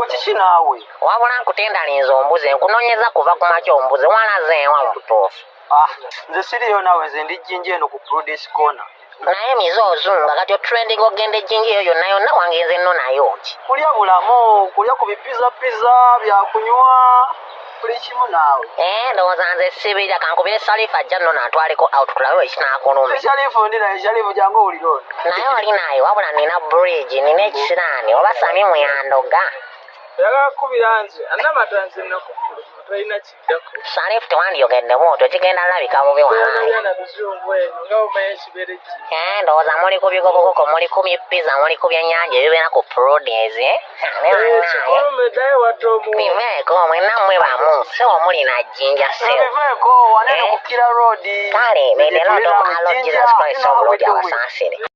Kiki naawe? Wabula nkutendaliza ombuze nkunoonyeza kuva ku makya ombuze walazeewa mu butuufu. Nze siriyo naawe, nze ndi Jinja eno ku Produce Corner. Naye mize ozunga kati otrending ogenda ejjinja eyo yonna yonna wangenze nno nayo ki? Kulya bulamu, kulya ku bipiza byakunywa, buli kimu naawe. Ndowooza nze sibirya kankubire Salifu ajja nno nantwaleko out tulabe ekinaakuluma. Shalifu ndi naye, Shalifu jangu owulire ono. Naye oli naye wabula nina bridge, nina ekisiraani oba Sami mweyandoga. Yagala kubira nze anamata nze nakukulu talina kiddako. Salifu tewandiyogeddemu otyo kigenda labika bubi walaayi. Ndowooza muli ku bigogokoko, muli ku bippiza, muli ku byennyanja ebibeera ku Produce. Biveeko mwenna mmwe bamu so muli na Jinja ssebo. Biveeko wanene ku Kira Road. Kale may the Lord of our Lord Jesus Christ of Lord awasaasire.